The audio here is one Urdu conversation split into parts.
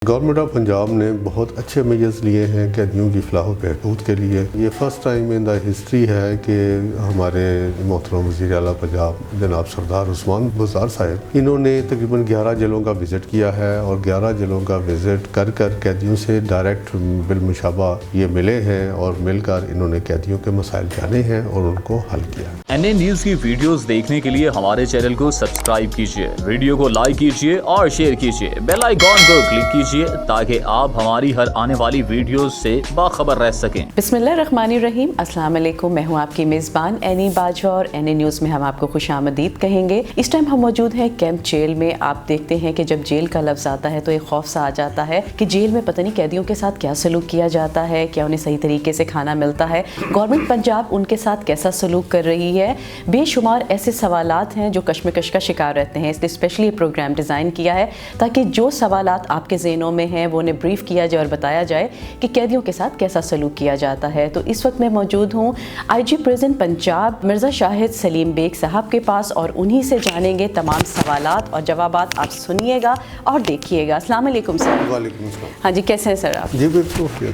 گورنمنٹ آف پنجاب نے بہت اچھے میجرز لیے ہیں قیدیوں کی فلاح و بہبود کے لیے۔ یہ first time in the history ہے کہ ہمارے محترم وزیر اعلیٰ پنجاب جناب سردار عثمان بزدار صاحب انہوں نے تقریباً 11 جیلوں کا وزٹ کیا ہے اور 11 جیلوں کا وزٹ کر قیدیوں سے ڈائریکٹ بالمشابہ یہ ملے ہیں اور مل کر انہوں نے قیدیوں کے مسائل جانے ہیں اور ان کو حل کیا ہے۔ NA نیوز کی ویڈیوز دیکھنے کے لیے ہمارے چینل کو سبسکرائب کیجیے، ویڈیو کو لائک کیجیے اور شیئر کیجیے، بیل آئیکن کو کلک کیجیے تاکہ آپ ہماری ہر آنے والی ویڈیوز سے باخبر رہ سکیں۔ بسم اللہ الرحمن الرحیم، السلام علیکم، میں ہوں آپ کی میزبان اینی باجوہ اور NA نیوز میں ہم آپ کو خوش آمدید کہیں گے۔ اس ٹائم ہم موجود ہیں کیمپ جیل میں۔ آپ دیکھتے ہیں کہ جب جیل کا لفظ آتا ہے تو ایک خوف سا آ جاتا ہے کہ جیل میں پتہ نہیں قیدیوں کے ساتھ کیا سلوک کیا جاتا ہے، کیا انہیں صحیح طریقے سے کھانا ملتا ہے، گورنمنٹ پنجاب ان کے ساتھ کیسا سلوک کر رہی ہے۔ بے شمار ایسے سوالات ہیں جو کشمکش کا شکار رہتے ہیں، اس لیے اسپیشلی یہ پروگرام ڈیزائن کیا ہے تاکہ جو سوالات آپ کے ذہنوں میں ہیں وہ انہیں بریف کیا جائے اور بتایا جائے کہ قیدیوں کے ساتھ کیسا سلوک کیا جاتا ہے۔ تو اس وقت میں موجود ہوں IG پریزن پنجاب مرزا شاہد سلیم بیگ صاحب کے پاس اور انہی سے جانیں گے تمام سوالات اور جوابات۔ آپ سنیے گا اور دیکھیے گا۔ السلام علیکم سر۔ وعلیکم السلام۔ ہاں جی، کیسے ہیں سر آپ؟ جی بالکل۔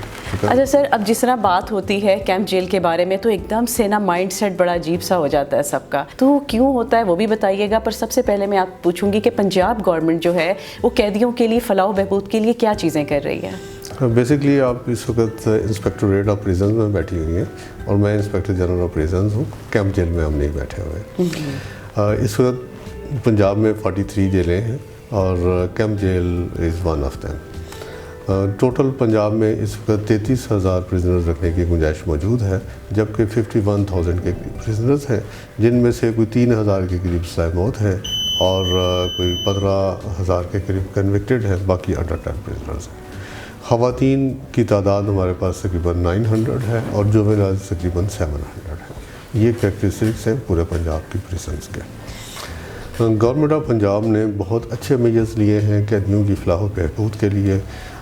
اچھا سر، اب جس طرح بات ہوتی ہے کیمپ جیل کے بارے میں تو ایک دم سے نا مائنڈ سیٹ بڑا عجیب سا ہو جاتا ہے سب کا، تو کیوں ہوتا ہے وہ بھی بتائیے گا۔ پر سب سے پہلے میں آپ پوچھوں گی کہ پنجاب گورنمنٹ جو ہے وہ قیدیوں کے لیے فلاح و بہبود کے لیے کیا چیزیں کر رہی ہے؟ بیسکلی آپ اس وقت انسپیکٹریٹ آف پریزنز میں بیٹھی ہوئی ہیں اور میں انسپیکٹر جنرل آف پریزنز ہوں۔ کیمپ جیل میں ہم نہیں بیٹھے ہوئے۔ اس وقت پنجاب میں 43 جیلیں ہیں اور camp jail is one of them. Total Punjab میں اس وقت 33,000 پریزنرز رکھنے کی گنجائش موجود ہے، جبکہ 51,000 کے پریزنرز ہیں، جن میں سے کوئی 3,000 کے قریب سزائے موت ہیں اور کوئی 15,000 کے قریب کنوکٹڈ ہیں، باقی انڈر 10 پریزنرز ہیں۔ خواتین کی تعداد ہمارے پاس تقریباً 900 ہے اور جوینائلز تقریباً 700 ہے۔ یہ کریکٹرسٹکس ہیں پورے پنجاب کی پریزنز کے۔ گورنمنٹ آف پنجاب نے بہت اچھے میجرز لیے ہیں قیدیوں کی فلاح و بہبود کے لیے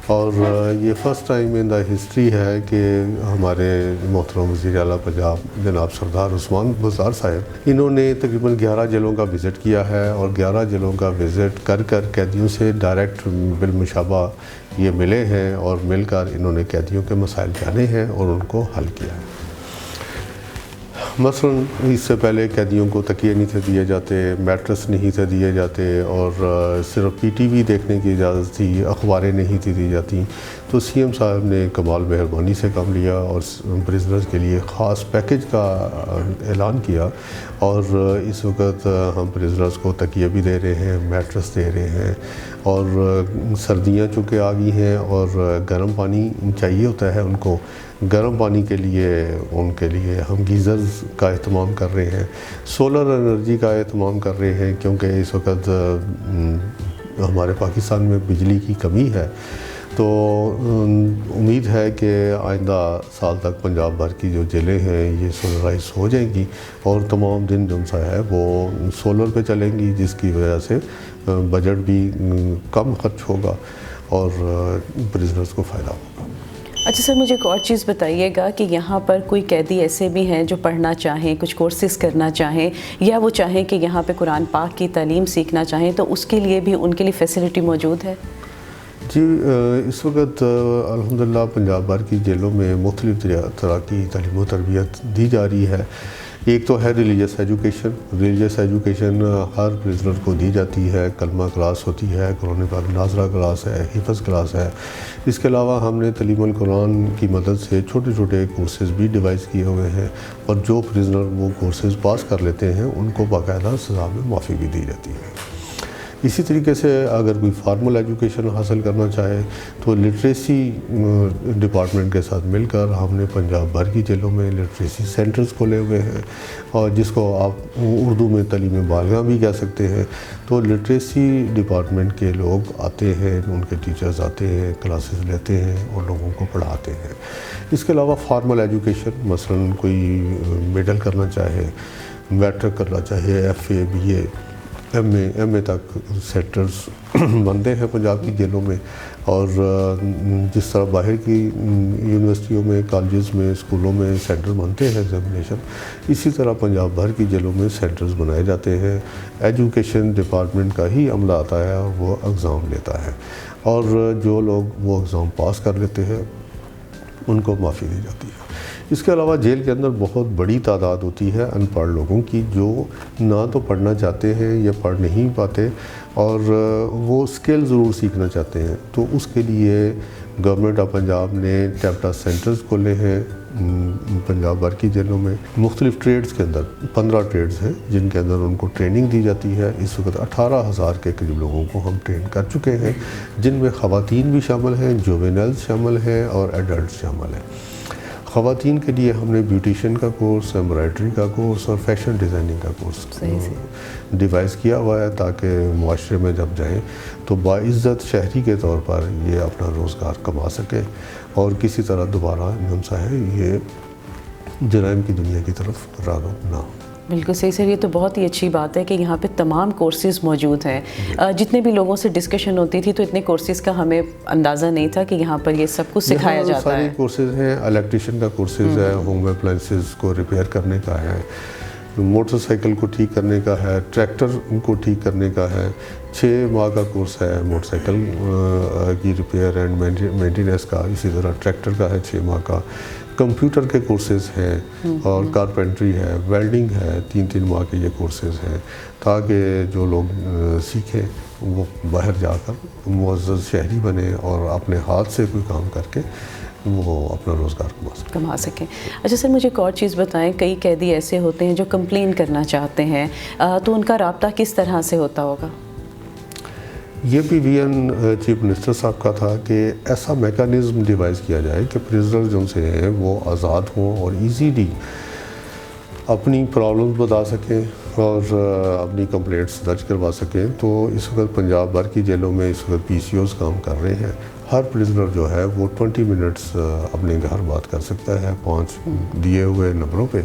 اور یہ first time in the history ہے کہ ہمارے محترم وزیر اعلیٰ پنجاب جناب سردار عثمان بزدار صاحب انہوں نے تقریباً 11 جیلوں کا وزٹ کیا ہے اور 11 جیلوں کا وزٹ کر قیدیوں سے ڈائریکٹ بالمشابہ یہ ملے ہیں اور مل کر انہوں نے قیدیوں کے مسائل جانے ہیں اور ان کو حل کیا ہے۔ مثلاً اس سے پہلے قیدیوں کو تکیے نہیں تھے دیے جاتے، میٹرس نہیں تھے دیے جاتے اور صرف PTV دیکھنے کی اجازت تھی، اخباریں نہیں تھی دی جاتی۔ تو CM صاحب نے کمال مہربانی سے کام لیا اور پریزنرز کے لیے خاص پیکج کا اعلان کیا اور اس وقت ہم پریزنرز کو تکیے بھی دے رہے ہیں، میٹرس دے رہے ہیں اور سردیاں چونکہ آ گئی ہیں اور گرم پانی چاہیے ہوتا ہے ان کو، گرم پانی کے لیے ان کے لیے ہم گیزرز کا اہتمام کر رہے ہیں، سولر انرجی کا اہتمام کر رہے ہیں کیونکہ اس وقت ہمارے پاکستان میں بجلی کی کمی ہے۔ تو امید ہے کہ آئندہ سال تک پنجاب بھر کی جو جیلیں ہیں یہ سولرائز ہو جائیں گی اور تمام دن جو سا ہے وہ سولر پہ چلیں گی، جس کی وجہ سے بجٹ بھی کم خرچ ہوگا اور پریزنرز کو فائدہ ہوگا۔ اچھا سر، مجھے ایک اور چیز بتائیے گا کہ یہاں پر کوئی قیدی ایسے بھی ہیں جو پڑھنا چاہیں، کچھ کورسز کرنا چاہیں یا وہ چاہیں کہ یہاں پہ قرآن پاک کی تعلیم سیکھنا چاہیں تو اس کے لیے بھی ان کے لیے فیسلٹی موجود ہے؟ جی، اس وقت الحمدللہ پنجاب بھر کی جیلوں میں مختلف طرح کی تعلیم و تربیت دی جا رہی ہے۔ ایک تو ہے ریلیجیس ایجوکیشن۔ ریلیجیس ایجوکیشن ہر پریزنر کو دی جاتی ہے، کلمہ کلاس ہوتی ہے، قرآن پاک ناظرہ کلاس ہے، حفظ کلاس ہے۔ اس کے علاوہ ہم نے تعلیم القرآن کی مدد سے چھوٹے چھوٹے کورسز بھی ڈیوائز کیے ہوئے ہیں اور جو پریزنر وہ کورسز پاس کر لیتے ہیں ان کو باقاعدہ سزا میں معافی بھی دی جاتی ہے۔ اسی طریقے سے اگر کوئی فارمل ایجوکیشن حاصل کرنا چاہے تو لٹریسی ڈپارٹمنٹ کے ساتھ مل کر ہم نے پنجاب بھر کی جیلوں میں لٹریسی سینٹرز کھولے ہوئے ہیں اور جس کو آپ اردو میں تعلیم بالغاں بھی کہہ سکتے ہیں۔ تو لٹریسی ڈپارٹمنٹ کے لوگ آتے ہیں، ان کے ٹیچرز آتے ہیں، کلاسز لیتے ہیں اور لوگوں کو پڑھاتے ہیں۔ اس کے علاوہ فارمل ایجوکیشن، مثلاً کوئی مڈل کرنا چاہے، میٹرک کرنا چاہے، FA BA ایم اے تک سینٹرز بنتے ہیں پنجاب کی جیلوں میں اور جس طرح باہر کی یونیورسٹیوں میں، کالجز میں، اسکولوں میں سینٹر بنتے ہیں ایگزامینیشن، اسی طرح پنجاب بھر کی جیلوں میں سینٹرز بنائے جاتے ہیں۔ ایجوکیشن ڈپارٹمنٹ کا ہی عملہ آتا ہے اور وہ ایگزام لیتا ہے اور جو لوگ وہ ایگزام پاس کر لیتے ہیں ان کو معافی دی جاتی ہے۔ اس کے علاوہ جیل کے اندر بہت بڑی تعداد ہوتی ہے ان پڑھ لوگوں کی، جو نہ تو پڑھنا چاہتے ہیں یا پڑھ نہیں پاتے اور وہ اسکل ضرور سیکھنا چاہتے ہیں، تو اس کے لیے گورنمنٹ آف پنجاب نے ٹیپٹا سینٹرز کھولے ہیں پنجاب بھر کی جیلوں میں۔ مختلف ٹریڈز کے اندر 15 ٹریڈز ہیں جن کے اندر ان کو ٹریننگ دی جاتی ہے۔ اس وقت 18,000 کے قریب لوگوں کو ہم ٹرین کر چکے ہیں، جن میں خواتین بھی شامل ہیں، جوینلز شامل ہیں اور ایڈلٹس شامل ہیں۔ خواتین کے لیے ہم نے بیوٹیشین کا کورس، ایمبرائڈری کا کورس اور فیشن ڈیزائننگ کا کورس ڈیوائز کیا ہوا ہے، تاکہ معاشرے میں جب جائیں تو باعزت شہری کے طور پر یہ اپنا روزگار کما سکے اور کسی طرح دوبارہ یہ جرائم کی دنیا کی طرف راغب نہ ہو۔ بالکل صحیح سر، یہ تو بہت ہی اچھی بات ہے کہ یہاں پہ تمام کورسز موجود ہیں۔ جتنے بھی لوگوں سے ڈسکشن ہوتی تھی تو اتنے کورسز کا ہمیں اندازہ نہیں تھا کہ یہاں پر یہ سب کچھ سکھایا جاتا ہے۔ سارے کورسز ہیں، الیکٹریشین کا کورسز ہے، ہوم اپلائنسز کو ریپیئر کرنے کا ہے، موٹر سائیکل کو ٹھیک کرنے کا ہے، ٹریکٹر کو ٹھیک کرنے کا ہے، 6 ماہ کا کورس ہے موٹر سائیکل کی ریپیئر اینڈ مینٹیننس کا، اسی طرح ٹریکٹر کا ہے 6 ماہ کا، کمپیوٹر کے کورسز ہیں اور کارپینٹری ہے، ویلڈنگ ہے، 3 ماہ کے یہ کورسز ہیں، تاکہ جو لوگ سیکھیں وہ باہر جا کر معزز شہری بنے اور اپنے ہاتھ سے کوئی کام کر کے وہ اپنا روزگار کما سکیں۔ اچھا سر، مجھے ایک اور چیز بتائیں، کئی قیدی ایسے ہوتے ہیں جو کمپلین کرنا چاہتے ہیں، تو ان کا رابطہ کس طرح سے ہوتا ہوگا؟ یہ پی وی این چیف منسٹر صاحب کا تھا کہ ایسا میکانزم ڈیوائز کیا جائے کہ پرزنر جو سے ہیں وہ آزاد ہوں اور ایزیلی اپنی پرابلمز بتا سکیں اور اپنی کمپلینٹس درج کروا سکیں۔ تو اس وقت پنجاب بھر کی جیلوں میں اس وقت پی سی اوز کام کر رہے ہیں۔ ہر پرزنر جو ہے وہ 20 منٹس اپنے گھر بات کر سکتا ہے 5 دیے ہوئے نمبروں پہ،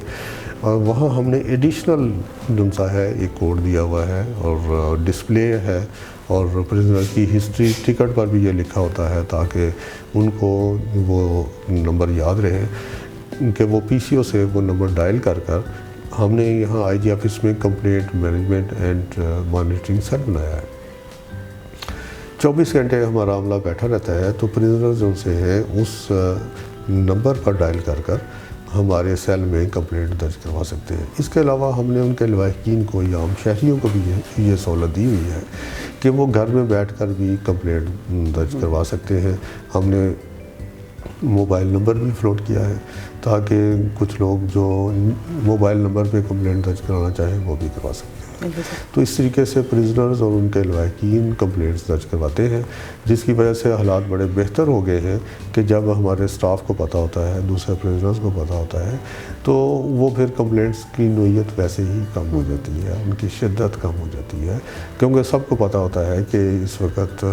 اور وہاں ہم نے ایڈیشنل جنسا ہے ایک کوڈ دیا ہوا ہے اور ڈسپلے ہے، اور پرزنر کی ہسٹری ٹکٹ پر بھی یہ لکھا ہوتا ہے تاکہ ان کو وہ نمبر یاد رہے کہ وہ پی سی او سے وہ نمبر ڈائل کر کر ہم نے یہاں آئی جی آفس میں complaint management and monitoring cell بنایا ہے۔ 24 گھنٹے ہمارا عملہ بیٹھا رہتا ہے، تو پرزنر جو سے ہیں اس نمبر پر ڈائل کر کر ہمارے سیل میں کمپلینٹ درج کروا سکتے ہیں۔ اس کے علاوہ ہم نے ان کے لواحقین کو یا عام شہریوں کو بھی یہ سہولت دی ہوئی ہے کہ وہ گھر میں بیٹھ کر بھی کمپلینٹ درج کروا سکتے ہیں۔ ہم نے موبائل نمبر بھی فلوٹ کیا ہے تاکہ کچھ لوگ جو موبائل نمبر پہ کمپلینٹ درج کرانا چاہیں وہ بھی کروا سکتے ہیں۔ تو اس طریقے سے پرزنرز اور ان کے لواحقین کمپلینٹس درج کرواتے ہیں، جس کی وجہ سے حالات بڑے بہتر ہو گئے ہیں کہ جب ہمارے اسٹاف کو پتہ ہوتا ہے، دوسرے پرزنرز کو پتہ ہوتا ہے، تو وہ پھر کمپلینٹس کی نوعیت ویسے ہی کم ہو جاتی ہے، ان کی شدت کم ہو جاتی ہے، کیونکہ سب کو پتہ ہوتا ہے کہ اس وقت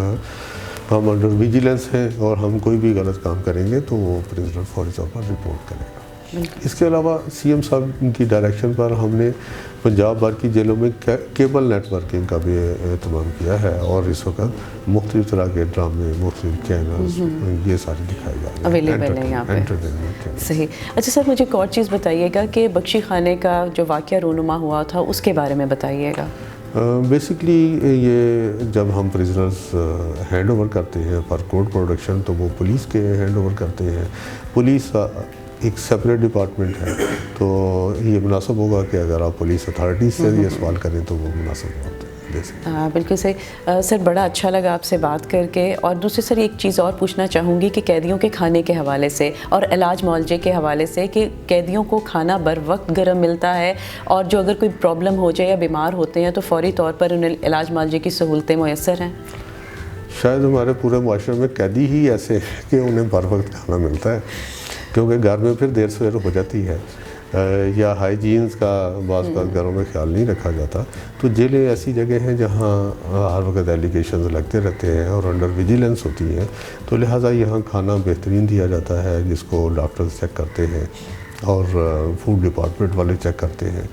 ہم انڈر ویجیلنس ہیں اور ہم کوئی بھی غلط کام کریں گے تو وہ پرزنر فوری طور پر رپورٹ کرے گا۔ اس کے علاوہ سی ایم صاحب کی ڈائریکشن پر ہم نے پنجاب بھر کی جیلوں میں کیبل نیٹ ورکنگ کا بھی اہتمام کیا ہے، اور اس وقت مختلف طرح کے ڈرامے، مختلف چینلز یہ سارے دکھائے جا رہے ہیں، اویلیبل ہے یہاں پہ۔ صحیح۔ اچھا سر، مجھے ایک اور چیز بتائیے گا کہ بخشی خانے کا جو واقعہ رونما ہوا تھا اس کے بارے میں بتائیے گا۔ بیسکلی یہ جب ہم پرزنرز ہینڈ اوور کرتے ہیں فار کورٹ پروڈکشن تو وہ پولیس کے ہینڈ اوور کرتے ہیں۔ پولیس ایک سیپریٹ ڈپارٹمنٹ ہے، تو یہ مناسب ہوگا کہ اگر آپ پولیس اتھارٹیز سے یہ سوال کریں تو وہ مناسب ہوتا ہے۔ بالکل صحیح سر، بڑا اچھا لگا آپ سے بات کر کے۔ اور دوسرے سر ایک چیز اور پوچھنا چاہوں گی کہ قیدیوں کے کھانے کے حوالے سے اور علاج معالجے کے حوالے سے، کہ قیدیوں کو کھانا بر وقت گرم ملتا ہے، اور جو اگر کوئی پرابلم ہو جائے یا بیمار ہوتے ہیں تو فوری طور پر انہیں علاج معالجے کی سہولتیں میسر ہیں؟ شاید ہمارے پورے معاشرے میں قیدی ہی ایسے ہیں کہ انہیں بر وقت کھانا ملتا ہے، کیونکہ گھر میں پھر دیر سویر ہو جاتی ہے یا ہائیجینس کا بعض اوقات گھروں میں خیال نہیں رکھا جاتا۔ تو جیلیں ایسی جگہ ہیں جہاں ہر وقت ایلیگیشنز لگتے رہتے ہیں اور انڈر ویجیلنس ہوتی ہیں، تو لہٰذا یہاں کھانا بہترین دیا جاتا ہے، جس کو ڈاکٹرز چیک کرتے ہیں اور فوڈ ڈپارٹمنٹ والے چیک کرتے ہیں۔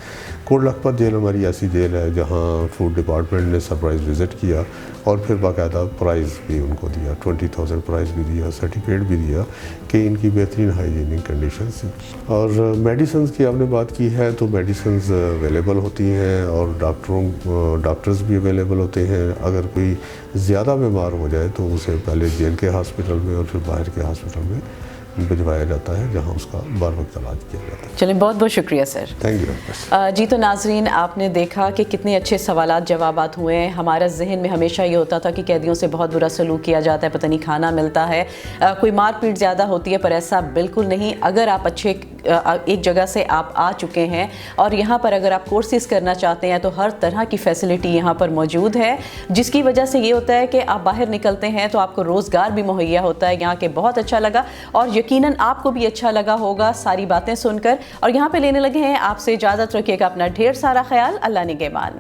کوٹ لکھپت جیل ہماری ایسی جیل ہے جہاں فوڈ ڈپارٹمنٹ نے سرپرائز وزٹ کیا اور پھر باقاعدہ پرائز بھی ان کو دیا، 20,000 پرائز بھی دیا، سرٹیفکیٹ بھی دیا کہ ان کی بہترین ہائیجینک کنڈیشنز ہیں۔ اور میڈیسنز کی آپ نے بات کی ہے تو میڈیسنز اویلیبل ہوتی ہیں اور ڈاکٹرز بھی اویلیبل ہوتے ہیں۔ اگر کوئی زیادہ بیمار ہو جائے تو اسے پہلے جیل کے ہاسپٹل میں اور پھر باہر کے ہاسپٹل میں بھجوایا جاتا ہے جہاں اس کا بار وقت علاج کیا جاتا ہے۔ چلیں بہت بہت شکریہ سر۔ Thank you. جی تو ناظرین، آپ نے دیکھا کہ کتنے اچھے سوالات جوابات ہوئے ہیں۔ ہمارا ذہن میں ہمیشہ یہ ہوتا تھا کہ قیدیوں سے بہت برا سلوک کیا جاتا ہے، پتہ نہیں کھانا ملتا ہے، کوئی مار پیٹ زیادہ ہوتی ہے، پر ایسا بالکل نہیں۔ اگر آپ ایک جگہ سے آپ آ چکے ہیں اور یہاں پر اگر آپ کورسز کرنا چاہتے ہیں تو ہر طرح کی فیسلٹی یہاں پر موجود ہے، جس کی وجہ سے یہ ہوتا ہے کہ آپ باہر نکلتے ہیں تو آپ کو روزگار بھی مہیا ہوتا ہے۔ یہاں کے بہت اچھا لگا اور یقیناً آپ کو بھی اچھا لگا ہوگا ساری باتیں سن کر، اور یہاں پہ لینے لگے ہیں آپ سے اجازت۔ رکھیے گا اپنا ڈھیر سارا خیال۔ اللہ نگہبان۔